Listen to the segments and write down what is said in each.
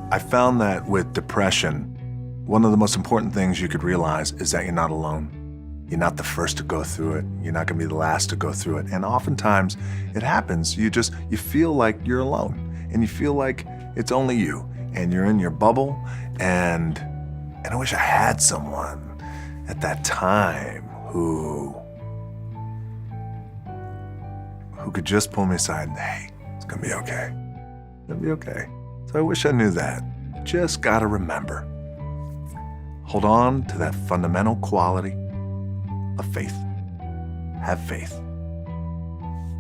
I found that with depression, one of the most important things you could realize is that you're not alone. You're not the first to go through it. You're not gonna be the last to go through it. And oftentimes it happens. You feel like you're alone and you feel like it's only you and you're in your bubble. And I wish I had someone at that time who could just pull me aside and, hey, it's gonna be okay. It's gonna be okay. So I wish I knew that. Just gotta remember. Hold on to that fundamental quality of faith. Have faith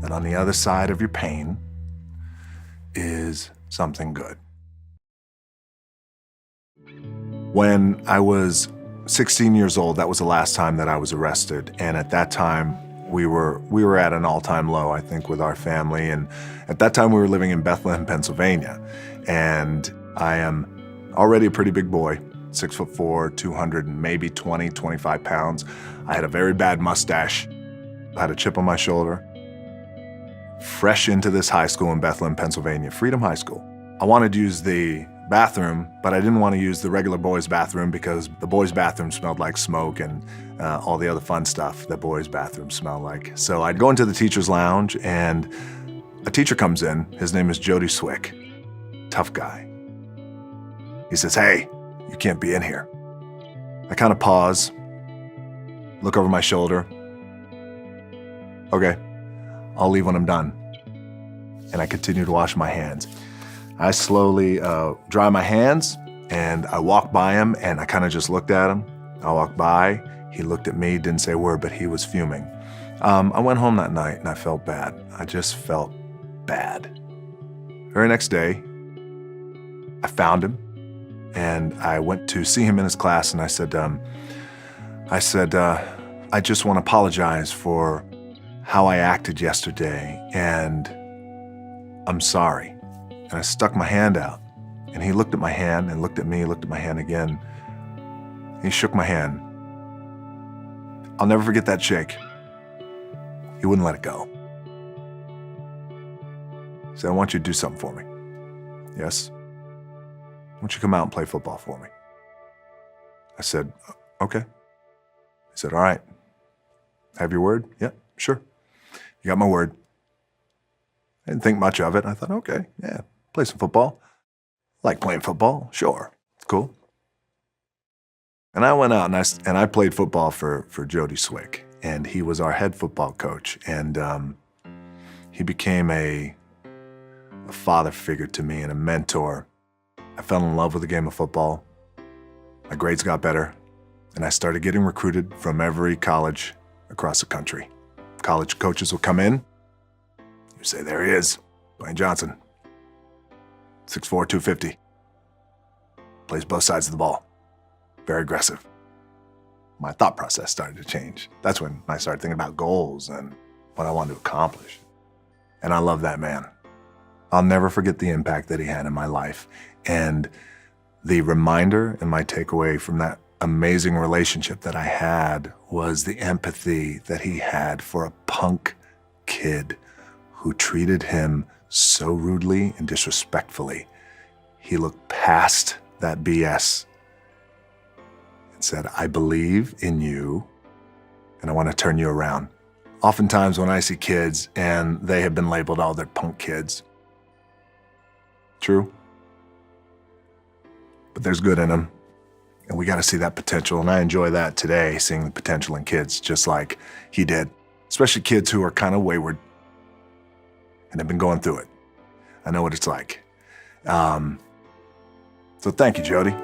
that on the other side of your pain is something good. When I was 16 years old, that was the last time that I was arrested. And at that time, we were at an all-time low, I think, with our family. And at that time, we were living in Bethlehem, Pennsylvania. And I am already a pretty big boy, 6'4", 200 and maybe 20, 25 pounds. I had a very bad mustache. I had a chip on my shoulder. Fresh into this high school in Bethlehem, Pennsylvania, Freedom High School. I wanted to use the bathroom, but I didn't want to use the regular boys' bathroom because the boys' bathroom smelled like smoke and all the other fun stuff that boys' bathrooms smell like. So I'd go into the teacher's lounge and a teacher comes in. His name is Jody Swick. Tough guy. He says, hey, you can't be in here. I kind of pause, look over my shoulder. Okay, I'll leave when I'm done. And I continue to wash my hands. I slowly dry my hands and I walk by him and I kind of just looked at him. I walked by, he looked at me, didn't say a word, but he was fuming. I went home that night and I felt bad. I just felt bad. Very next day, I found him and I went to see him in his class and I said, I just want to apologize for how I acted yesterday and I'm sorry. And I stuck my hand out and he looked at my hand and looked at me, looked at my hand again. He shook my hand. I'll never forget that shake. He wouldn't let it go. He said, I want you to do something for me. Yes? I want you to come out and play football for me. I said, okay. He said, all right. Have your word? Yeah, sure. You got my word. I didn't think much of it. I thought, okay, yeah, play some football. I like playing football, sure, it's cool. And I went out and I played football for Jody Swick, and he was our head football coach, and he became a father figure to me and a mentor. I fell in love with the game of football. My grades got better, and I started getting recruited from every college across the country. College coaches will come in. You say, there he is, Dwayne Johnson, 6'4", 250. Plays both sides of the ball. Very aggressive. My thought process started to change. That's when I started thinking about goals and what I wanted to accomplish. And I love that man. I'll never forget the impact that he had in my life. And the reminder and my takeaway from that amazing relationship that I had was the empathy that he had for a punk kid who treated him so rudely and disrespectfully. He looked past that BS and said, I believe in you and I want to turn you around. Oftentimes when I see kids and they have been labeled, oh, they're punk kids. True. But there's good in them. And we got to see that potential. And I enjoy that today, seeing the potential in kids just like he did, especially kids who are kind of wayward and have been going through it. I know what it's like. So thank you, Jody.